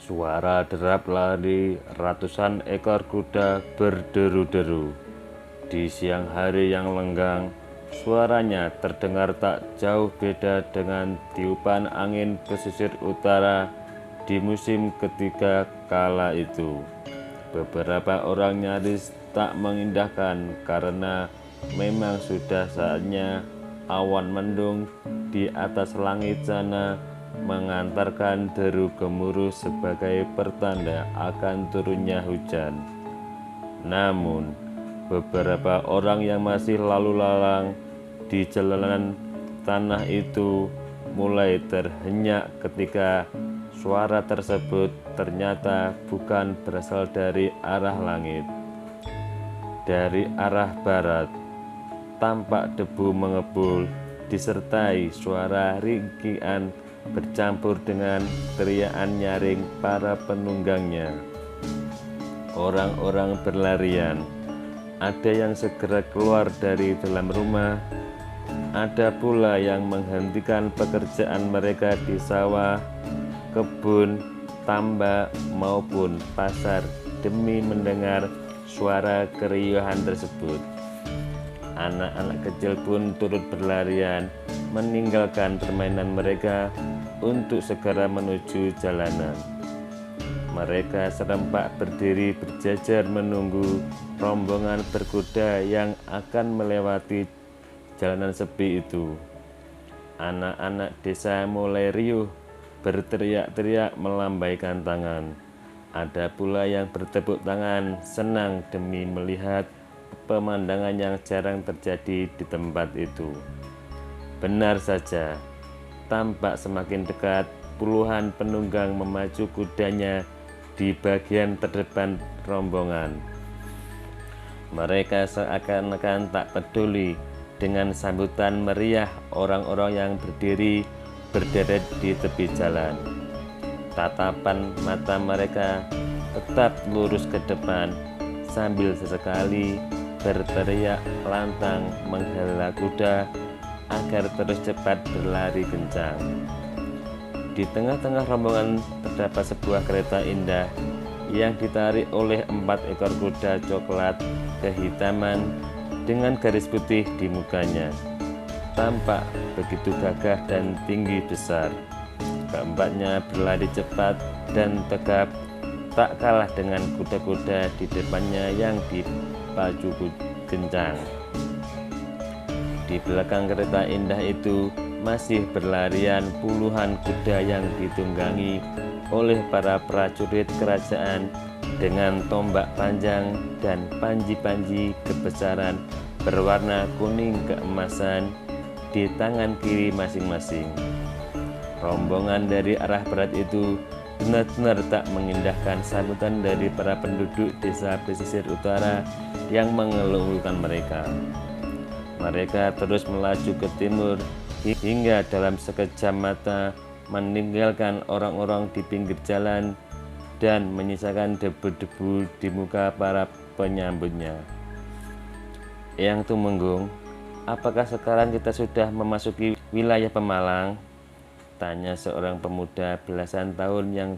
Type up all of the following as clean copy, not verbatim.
Suara derap lari ratusan ekor kuda berderu-deru. Di siang hari yang lenggang, suaranya terdengar tak jauh beda dengan tiupan angin pesisir utara di musim ketiga kala itu. Beberapa orang nyaris tak mengindahkan karena memang sudah saatnya awan mendung di atas langit sana mengantarkan deru gemuruh sebagai pertanda akan turunnya hujan. Namun, beberapa orang yang masih lalu lalang di jalanan tanah itu mulai terhenyak ketika suara tersebut ternyata bukan berasal dari arah langit. Dari arah barat, tampak debu mengebul disertai suara ringkian bercampur dengan teriakan nyaring para penunggangnya. Orang-orang berlarian, ada yang segera keluar dari dalam rumah, ada pula yang menghentikan pekerjaan mereka di sawah, kebun, tambak maupun pasar demi mendengar suara keriuhan tersebut. Anak-anak kecil pun turut berlarian meninggalkan permainan mereka untuk segera menuju jalanan. Mereka serempak berdiri berjajar menunggu rombongan berkuda yang akan melewati jalanan sepi itu. Anak-anak desa mulai riuh berteriak-teriak melambaikan tangan. Ada pula yang bertepuk tangan senang demi melihat pemandangan yang jarang terjadi di tempat itu. Benar saja, tampak semakin dekat puluhan penunggang memacu kudanya di bagian terdepan rombongan. Mereka seakan-akan tak peduli dengan sambutan meriah orang-orang yang berdiri berderet di tepi jalan. Tatapan mata mereka tetap lurus ke depan sambil sesekali berteriak lantang menghela kuda agar terus cepat berlari kencang. Di tengah-tengah rombongan terdapat sebuah kereta indah yang ditarik oleh 4 ekor kuda coklat kehitaman dengan garis putih di mukanya. Tampak begitu gagah dan tinggi besar. Keempatnya berlari cepat dan tegap, tak kalah dengan kuda-kuda di depannya yang dipacu kencang. Di belakang kereta indah itu masih berlarian puluhan kuda yang ditunggangi oleh para prajurit kerajaan dengan tombak panjang dan panji-panji kebesaran berwarna kuning keemasan di tangan kiri masing-masing. Rombongan dari arah barat itu benar-benar tak mengindahkan sambutan dari para penduduk desa pesisir utara yang mengeluhkan mereka. Mereka terus melaju ke timur hingga dalam sekejap mata meninggalkan orang-orang di pinggir jalan dan menyisakan debu-debu di muka para penyambutnya. Eyang Tumenggung, apakah sekarang kita sudah memasuki wilayah Pemalang? Tanya seorang pemuda belasan tahun yang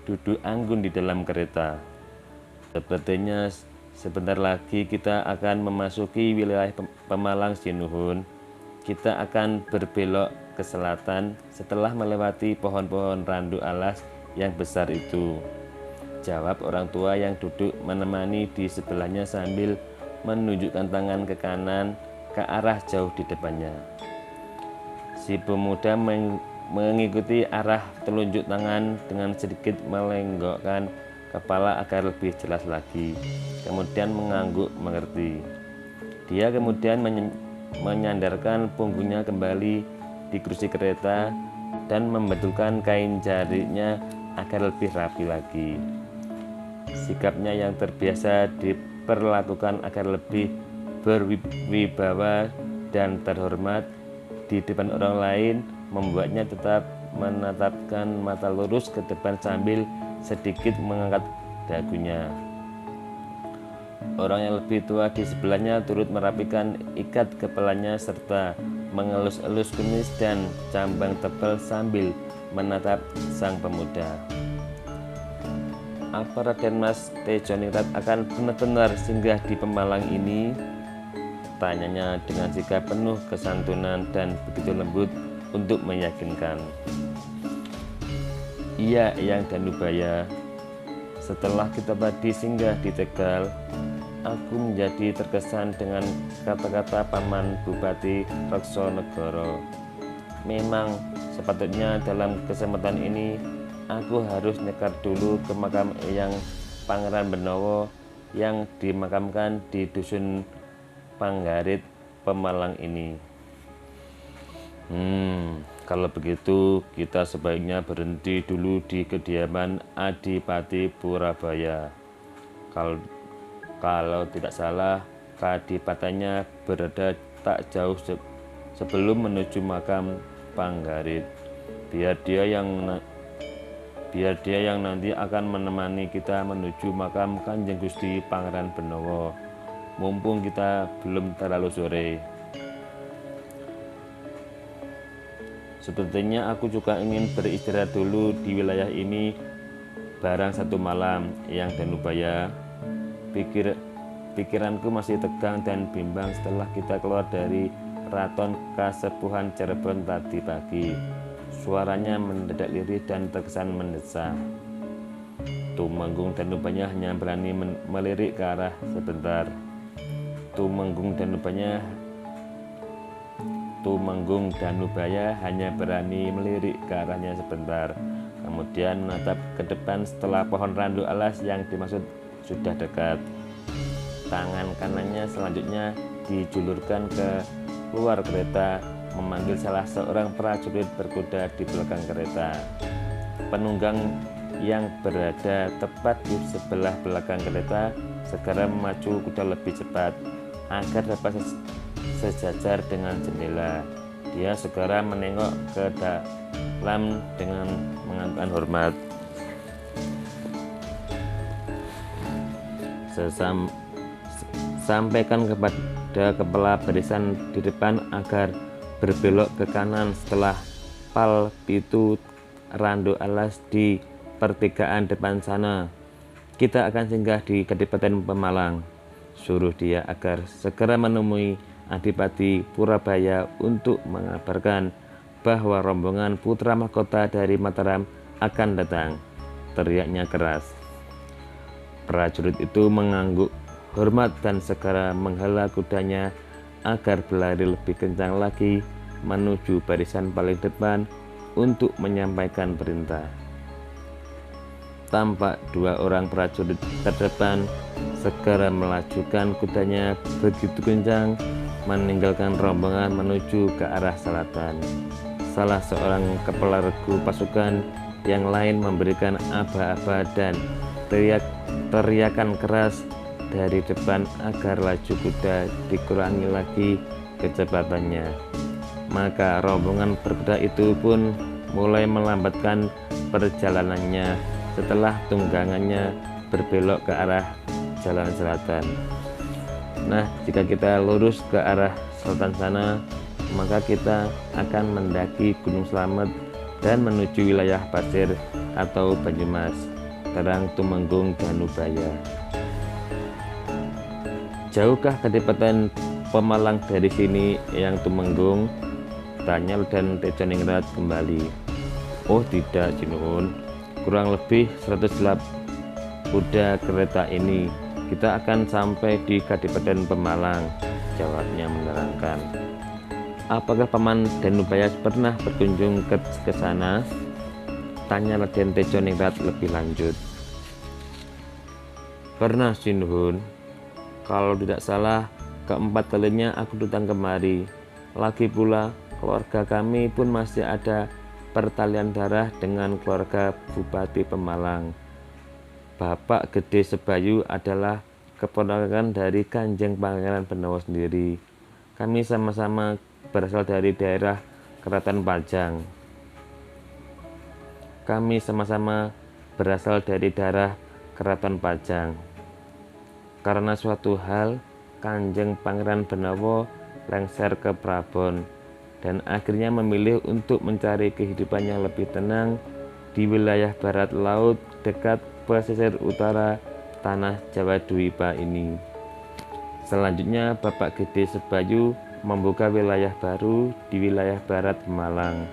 duduk anggun di dalam kereta. Sepertinya sebentar lagi kita akan memasuki wilayah Pemalang, Sinuhun. Kita akan berbelok ke selatan setelah melewati pohon-pohon randu alas yang besar itu, jawab orang tua yang duduk menemani di sebelahnya sambil menunjukkan tangan ke kanan ke arah jauh di depannya. Si pemuda mengikuti arah telunjuk tangan dengan sedikit melenggokkan kepala agar lebih jelas lagi, kemudian mengangguk mengerti. Dia kemudian menyandarkan punggungnya kembali di kursi kereta dan membetulkan kain jariknya agar lebih rapi lagi. Sikapnya yang terbiasa diperlakukan agar lebih berwibawa dan terhormat di depan orang lain membuatnya tetap menatapkan mata lurus ke depan sambil sedikit mengangkat dagunya. Orang yang lebih tua di sebelahnya turut merapikan ikat kepalanya serta mengelus-elus kumis dan cambang tebal sambil menatap sang pemuda. apa Raden Mas Tejoningrat akan benar-benar singgah di Pemalang ini? Tanyanya dengan sikap penuh kesantunan dan begitu lembut untuk meyakinkan. Iya, Eyang Danubaya. Setelah kita tadi singgah di Tegal, aku menjadi terkesan dengan kata-kata Paman Bupati Reksonegoro. Memang sepatutnya dalam kesempatan ini aku harus nyekar dulu ke makam Eyang Pangeran Benowo yang dimakamkan di Dusun Panggarit, Pemalang ini. Kalau begitu kita sebaiknya berhenti dulu di kediaman Adipati Purabaya. Kalau tidak salah, kadipatannya berada tak jauh sebelum menuju makam Panggarit. Biar dia yang nanti akan menemani kita menuju makam Kanjeng Gusti Pangeran Benowo, mumpung kita belum terlalu sore. Sepertinya aku juga ingin beristirahat dulu di wilayah ini barang satu malam, Eyang Danubaya. Pikiranku masih tegang dan bimbang setelah kita keluar dari Keraton Kasepuhan Cirebon tadi pagi. Suaranya mendadak lirih dan terkesan mendesak. Tumenggung Danubaya hanya berani melirik ke arah sebentar. Tumenggung Danubaya hanya berani melirik ke arahnya sebentar, kemudian menatap ke depan setelah pohon randu alas yang dimaksud sudah dekat. Tangan kanannya selanjutnya dijulurkan ke luar kereta, memanggil salah seorang prajurit berkuda di belakang kereta. Penunggang yang berada tepat di sebelah belakang kereta segera memacu kuda lebih cepat agar dapat sejajar dengan jendela. Dia segera menengok ke dalam dengan menganggukkan hormat. Sampaikan kepada kepala barisan di depan agar berbelok ke kanan setelah pal pitu randu alas di pertigaan depan sana. Kita akan singgah di Kadipaten Pemalang. Suruh dia agar segera menemui Adipati Purabaya untuk mengabarkan bahwa rombongan putra mahkota dari Mataram akan datang, teriaknya keras. Prajurit itu mengangguk hormat dan segera menghala kudanya agar berlari lebih kencang lagi menuju barisan paling depan untuk menyampaikan perintah. Tampak dua orang prajurit terdepan segera melajukan kudanya begitu kencang meninggalkan rombongan menuju ke arah selatan. Salah seorang kepala regu pasukan yang lain memberikan aba-aba dan teriakan keras dari depan agar laju kuda dikurangi lagi kecepatannya. Maka rombongan berkuda itu pun mulai melambatkan perjalanannya setelah tunggangannya berbelok ke arah jalan selatan. Nah, jika kita lurus ke arah selatan sana, maka kita akan mendaki Gunung Slamet dan menuju wilayah pasir atau Banyumas, terang Tumenggung Danubaya. Jauhkah Kadipaten Pemalang dari sini, Eyang Tumenggung? Tanya Raden Tejoningrat kembali. Oh tidak, Jinuhun, kurang lebih 108 kuda kereta ini. Kita akan sampai di Kadipaten Pemalang, jawabnya menerangkan. Apakah Paman Danubaya pernah berkunjung ke sana? Tanya Raden Tejoningrat lebih lanjut. Pernah, Jinuhun. Kalau tidak salah, keempat kalinya aku datang kemari. Lagi pula, keluarga kami pun masih ada pertalian darah dengan keluarga Bupati Pemalang. Bapak Gede Sebayu adalah keponakan dari Kanjeng Pangeran Benowo sendiri. Kami sama-sama berasal dari daerah Keraton Pajang. Kami sama-sama berasal dari daerah Keraton Pajang. Karena suatu hal, Kanjeng Pangeran Benowo lengser ke Prabon dan akhirnya memilih untuk mencari kehidupan yang lebih tenang di wilayah barat laut dekat pesisir utara tanah Jawa Dwipa ini. Selanjutnya Bapak Gede Sebayu membuka wilayah baru di wilayah barat Malang,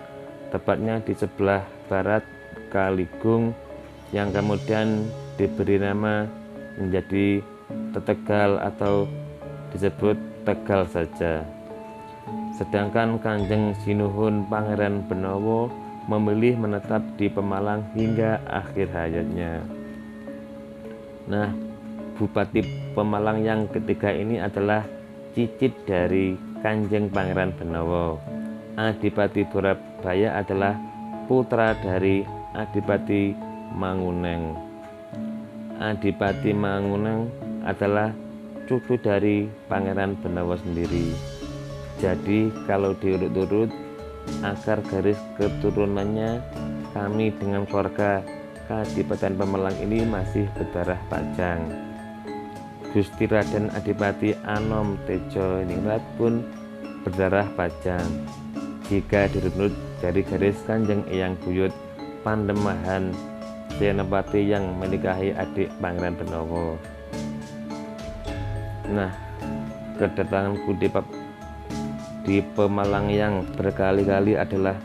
tepatnya di sebelah barat Kaligung, yang kemudian diberi nama menjadi Tetegal atau disebut Tegal saja. Sedangkan Kanjeng Sinuhun Pangeran Benowo memilih menetap di Pemalang hingga akhir hayatnya. Nah, Bupati Pemalang yang ketiga ini adalah cicit dari Kanjeng Pangeran Benowo. Adipati Surabaya adalah putra dari Adipati Manguneng. Adipati Manguneng adalah cucu dari Pangeran Benowo sendiri. Jadi kalau diurut-urut akar garis keturunannya, kami dengan keluarga Kadipaten Pemalang ini masih berdarah Pajang. Gusti Raden Adipati Anom Tejo Ningrat pun berdarah Pajang. Jika dirunut dari garis Kanjeng Eyang Buyut Pandemahan Senopati yang menikahi adik Pangeran Benowo. Nah, kedatanganku di Pemalang yang berkali-kali adalah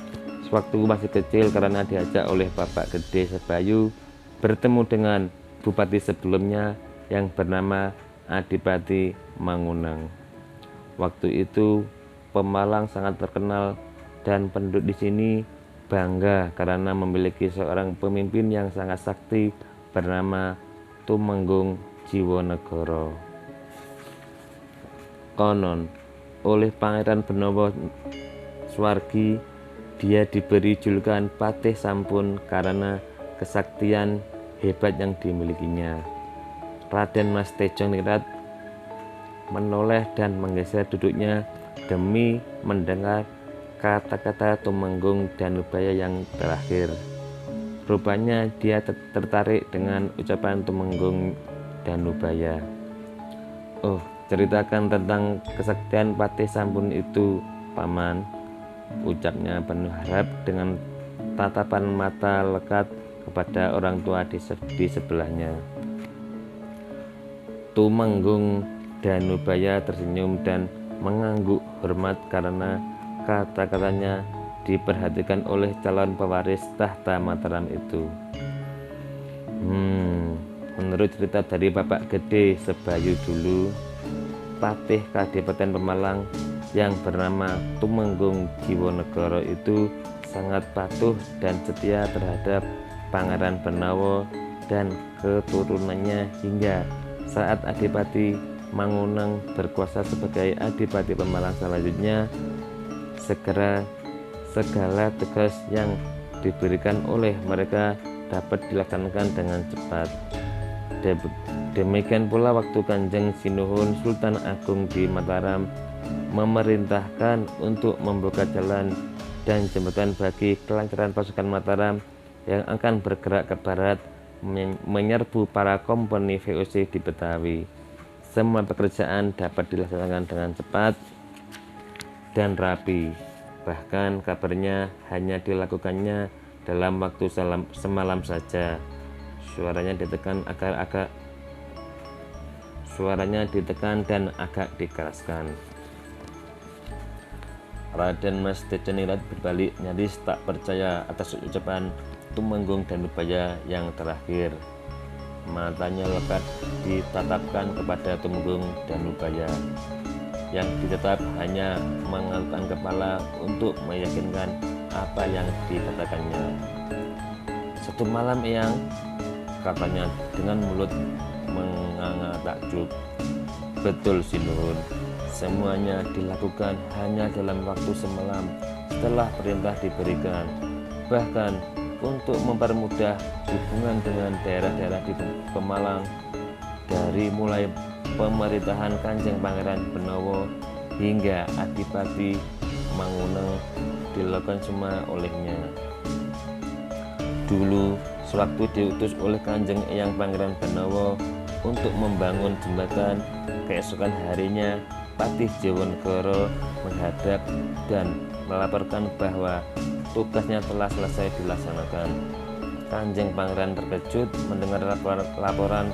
sewaktu masih kecil karena diajak oleh Bapak Gede Sebayu bertemu dengan bupati sebelumnya yang bernama Adipati Manguneng. Waktu itu Pemalang sangat terkenal dan penduduk di sini bangga karena memiliki seorang pemimpin yang sangat sakti bernama Tumenggung Jiwonegoro. Konon oleh Pangeran Benowo Swargi dia diberi julukan Patih Sampun karena kesaktian hebat yang dimilikinya. Raden Mas Tejo Ningrat menoleh dan menggeser duduknya demi mendengar kata-kata Tumenggung Danubaya yang terakhir. Rupanya dia tertarik dengan ucapan Tumenggung Danubaya. Oh, ceritakan tentang kesaktian Patih Sampun itu, Paman, ucapnya penuh harap dengan tatapan mata lekat kepada orang tua di sebelahnya. Tumenggung Danubaya tersenyum dan mengangguk hormat karena kata-katanya diperhatikan oleh calon pewaris tahta Mataram itu. Menurut cerita dari Bapak Gede Sebayu dulu, Patih Kadipaten Pemalang yang bernama Tumenggung Jiwonegoro itu sangat patuh dan setia terhadap Pangeran Benowo dan keturunannya hingga saat Adipati Manguneng berkuasa sebagai Adipati Pemalang selanjutnya, segala tugas yang diberikan oleh mereka dapat dilaksanakan dengan cepat. Demikian pula waktu Kanjeng Sinuhun Sultan Agung di Mataram memerintahkan untuk membuka jalan dan jembatan bagi kelancaran pasukan Mataram yang akan bergerak ke barat menyerbu para kompeni VOC di Betawi. Semua pekerjaan dapat dilaksanakan dengan cepat dan rapi. Bahkan kabarnya hanya dilakukannya dalam waktu semalam saja. Suaranya ditekan dan agak dikeraskan. Raden Mas Tejo Ningrat berbalik nyaris tak percaya atas ucapan Tumenggung Danubaya yang terakhir. Matanya lekat ditatapkan kepada Tumenggung Danubaya yang ditetap hanya menganggukkan kepala untuk meyakinkan apa yang dikatakannya. Satu malam, Eyang, katanya dengan mulut menganga takjub. Betul, Sinuhun. Semuanya dilakukan hanya dalam waktu semalam setelah perintah diberikan. Bahkan untuk mempermudah hubungan dengan daerah-daerah di Pemalang, dari mulai pemerintahan Kanjeng Pangeran Benowo hingga Adipati Manguneng dilakukan semua olehnya. Dulu sewaktu diutus oleh Kanjeng Eyang Pangeran Benowo untuk membangun jembatan, keesokan harinya Patih Jiwonegoro menghadap dan melaporkan bahwa tugasnya telah selesai dilaksanakan. Kanjeng Pangeran terkejut mendengar laporan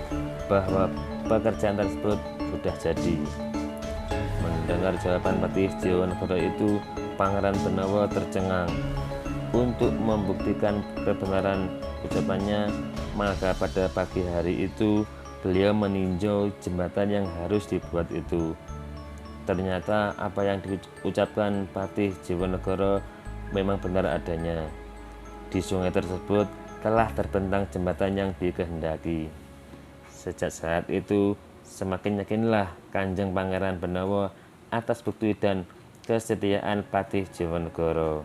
bahwa pekerjaan tersebut sudah jadi. Mendengar jawaban Patih Diponegoro itu, Pangeran Benawa tercengang. Untuk membuktikan kebenaran ucapannya, maka pada pagi hari itu beliau meninjau jembatan yang harus dibuat itu. Ternyata apa yang diucapkan Patih Diponegoro memang benar adanya. Di sungai tersebut telah terbentang jembatan yang dikehendaki. Sejak saat itu, semakin yakinlah Kanjeng Pangeran Benawa atas bukti dan kesetiaan Patih Diponegoro,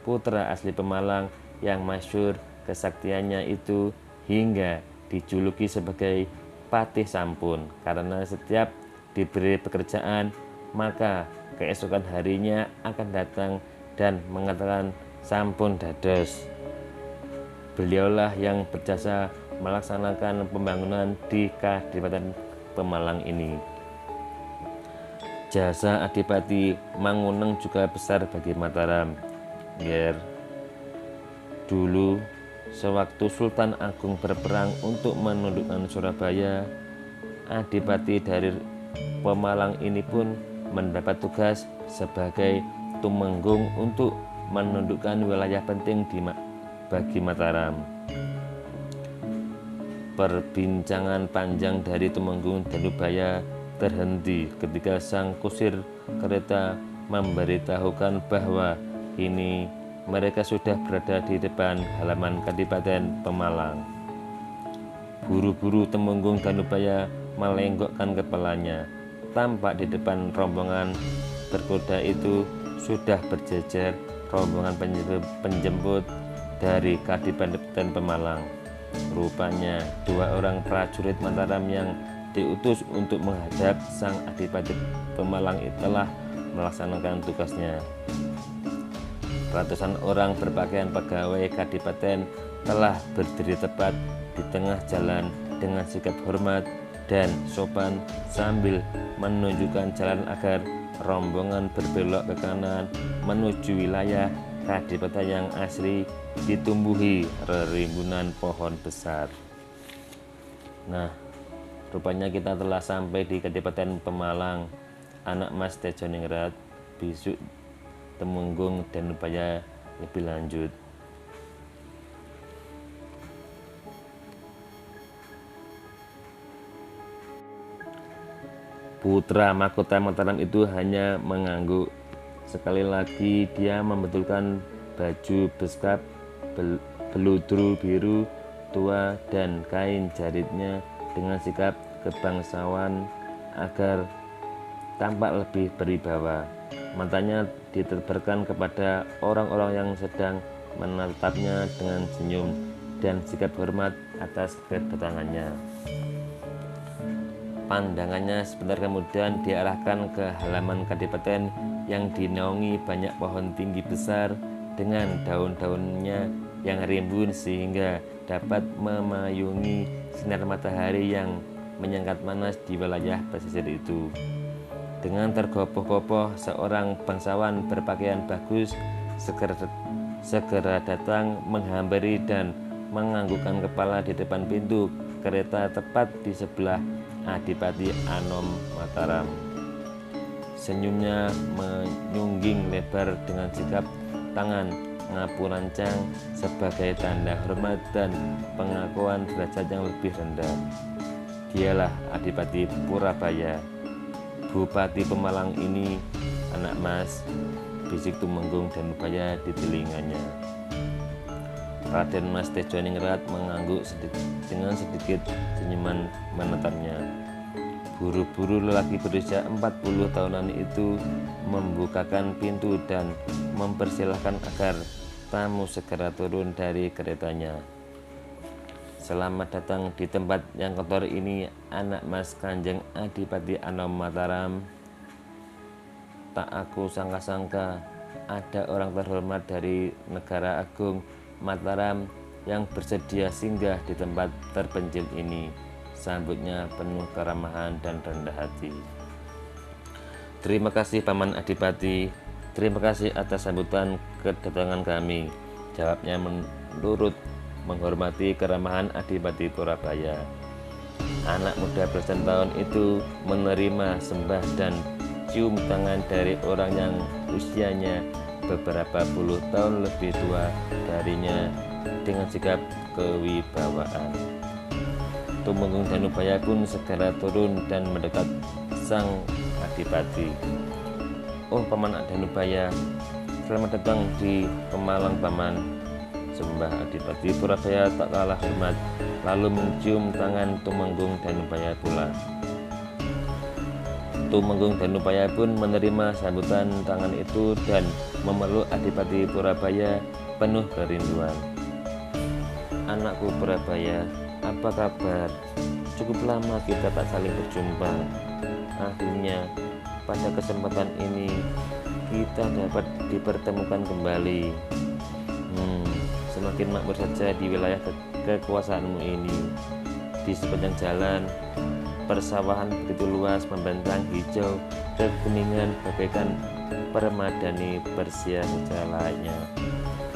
putra asli Pemalang yang masyhur kesaktiannya itu hingga dijuluki sebagai Patih Sampun, karena setiap diberi pekerjaan maka keesokan harinya akan datang dan mengatakan sampun dados. Beliaulah yang berjasa melaksanakan pembangunan di Kadipaten Pemalang ini. Jasa Adipati Manguneng juga besar bagi Mataram. Dulu sewaktu Sultan Agung berperang untuk menundukkan Surabaya, Adipati dari Pemalang ini pun mendapat tugas sebagai tumenggung untuk menundukkan wilayah penting bagi Mataram. Perbincangan panjang dari Tumenggung Danubaya terhenti ketika sang kusir kereta memberitahukan bahwa kini mereka sudah berada di depan halaman Kadipaten Pemalang. Buru-buru Tumenggung Danubaya melenggokkan kepalanya. Tampak di depan rombongan berkuda itu sudah berjejer rombongan penjemput dari Kadipaten Pemalang. Rupanya 2 orang prajurit Mataram yang diutus untuk menghadap sang Adipati Pemalang telah melaksanakan tugasnya. Ratusan orang berpakaian pegawai Kadipaten telah berdiri tepat di tengah jalan dengan sikap hormat dan sopan sambil menunjukkan jalan agar rombongan berbelok ke kanan menuju wilayah Kadipaten yang asli ditumbuhi rimbunan pohon besar. Nah, rupanya kita telah sampai di Kadipaten Pemalang. Anak Mas Tejoningrat, besok Tumenggung Danubaya lebih lanjut. Putra mahkota Mataram itu hanya mengangguk. Sekali lagi dia membetulkan baju beskap beludru biru tua dan kain jaritnya dengan sikap kebangsawan agar tampak lebih berwibawa. Matanya ditebarkan kepada orang-orang yang sedang menatapnya dengan senyum dan sikap hormat atas kedatangannya. Pandangannya sebentar kemudian diarahkan ke halaman Kadipaten yang dinaungi banyak pohon tinggi besar dengan daun-daunnya yang rimbun sehingga dapat memayungi sinar matahari yang menyengkat panas di wilayah pesisir itu. Dengan tergopoh-gopoh seorang bangsawan berpakaian bagus segera datang menghampiri dan menganggukkan kepala di depan pintu kereta tepat di sebelah Adipati Anom Mataram. Senyumnya menyungging lebar dengan sikap tangan ngapurancang sebagai tanda hormat dan pengakuan derajat yang lebih rendah. Dialah Adipati Purabaya, Bupati Pemalang ini, anak Mas, bisik Tumenggung Danubaya di telinganya. Raden Mas Tejoningrat mengangguk dengan sedikit senyuman menatapnya. Buru-buru lelaki berusia 40 tahunan itu membukakan pintu dan mempersilahkan agar tamu segera turun dari keretanya. Selamat datang di tempat yang kotor ini, anak Mas Kanjeng Adipati Anom Mataram. Tak aku sangka-sangka ada orang terhormat dari negara agung Mataram yang bersedia singgah di tempat terpencil ini. Sambutnya penuh keramahan dan rendah hati. Terima kasih Paman Adipati, terima kasih atas sambutan kedatangan kami, jawabnya menurut menghormati keramahan Adipati Purabaya. Anak muda belasan tahun itu menerima sembah dan cium tangan dari orang yang usianya beberapa puluh tahun lebih tua darinya dengan sikap kewibawaan. Tumenggung Danubaya pun segera turun dan mendekat sang adipati. "Oh, Paman Danubaya, selamat datang di Pemalang, Paman." Sembah Adipati Purabaya tak kalah hormat, lalu mencium tangan Tumenggung Danubaya pula. Tumenggung Danubaya pun menerima sambutan tangan itu dan memeluk Adipati Purabaya penuh kerinduan. "Anakku Purabaya, apa kabar? Cukup lama kita tak saling berjumpa. Akhirnya pada kesempatan ini kita dapat dipertemukan kembali. Semakin makmur saja di wilayah kekuasaanmu ini. Di sepanjang jalan, persawahan begitu luas membentang hijau kekuningan bagaikan permadani Persia sejalannya.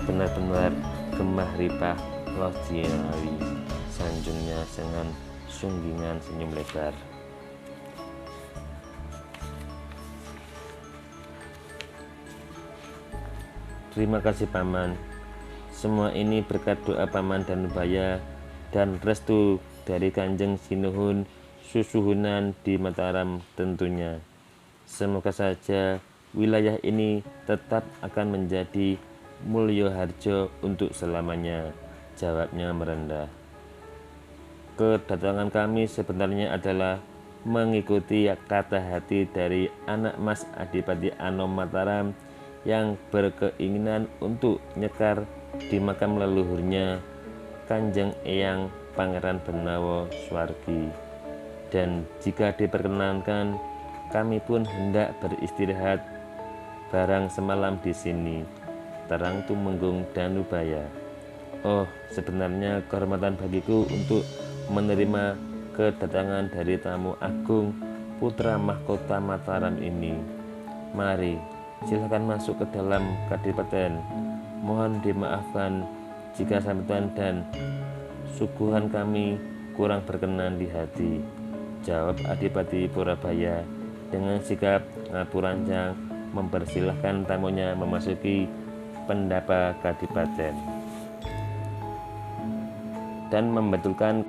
Benar-benar gemah ripah loh jinawi," sanjungnya dengan sunggingan senyum lebar. "Terima kasih, Paman. Semua ini berkat doa Paman Danubaya dan restu dari Kanjeng Sinuhun Susuhunan di Mataram tentunya. Semoga saja wilayah ini tetap akan menjadi Mulyoharjo untuk selamanya," jawabnya merendah. "Kedatangan kami sebenarnya adalah mengikuti kata hati dari anak Mas Adipati Anom Mataram yang berkeinginan untuk nyekar di makam leluhurnya Kanjeng Eyang Pangeran Benawa Swargi. Dan jika diperkenankan, kami pun hendak beristirahat barang semalam di sini," terang Tumenggung Danubaya. "Oh, sebenarnya kehormatan bagiku untuk menerima kedatangan dari tamu agung putra mahkota Mataram ini. Mari, silakan masuk ke dalam kadipaten. Mohon dimaafkan jika sambutan dan suguhan kami kurang berkenan di hati," jawab Adipati Purabaya dengan sikap ngapuranjang mempersilahkan tamunya memasuki pendapa kadipaten dan membetulkan